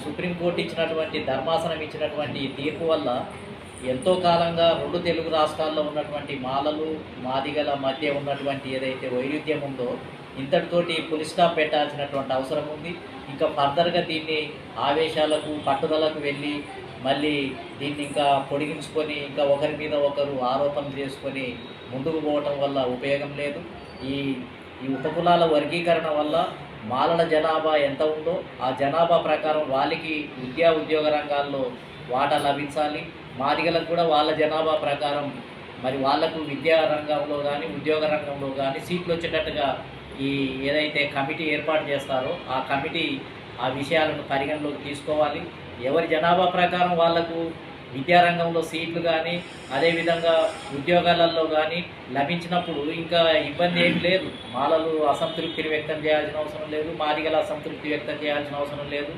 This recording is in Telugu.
సుప్రీంకోర్టు ఇచ్చినటువంటి ధర్మాసనం ఇచ్చినటువంటి తీర్పు వల్ల ఎంతో కాలంగా రెండు తెలుగు రాష్ట్రాల్లో ఉన్నటువంటి మాలలు మాదిగల మధ్య ఉన్నటువంటి ఏదైతే వైరుధ్యం ఉందో ఇంతటితోటి పులి స్టాప్ పెట్టాల్సినటువంటి అవసరం ఉంది. ఇంకా ఫర్దర్గా దీన్ని ఆవేశాలకు పట్టుదలకు వెళ్ళి మళ్ళీ దీన్ని ఇంకా పొడిగించుకొని ఇంకా ఒకరి మీద ఒకరు ఆరోపణలు చేసుకొని ముందుకు పోవటం వల్ల ఉపయోగం లేదు. ఈ ఈ ఉపకులాల వర్గీకరణ వల్ల మాలల జనాభా ఎంత ఉందో ఆ జనాభా ప్రకారం వాళ్ళకి ఉద్యోగ రంగాల్లో వాటా లభించాలి. మాదిగలకు కూడా వాళ్ళ జనాభా ప్రకారం మరి వాళ్లకు విద్యా రంగంలో కానీ ఉద్యోగ రంగంలో కానీ సీట్లు వచ్చేటట్టుగా ఈ ఏదైతే కమిటీ ఏర్పాటు చేస్తారో ఆ కమిటీ ఆ విషయాలను పరిగణలోకి తీసుకోవాలి. ఎవరి జనాభా ప్రకారం వాళ్లకు విద్యారంగంలో సీట్లు కానీ అదేవిధంగా ఉద్యోగాలలో కానీ లభించినప్పుడు ఇంకా ఇబ్బంది ఏమి లేదు. మాలలు అసంతృప్తిని వ్యక్తం చేయాల్సిన అవసరం లేదు, మాదిగల అసంతృప్తి వ్యక్తం చేయాల్సిన అవసరం లేదు.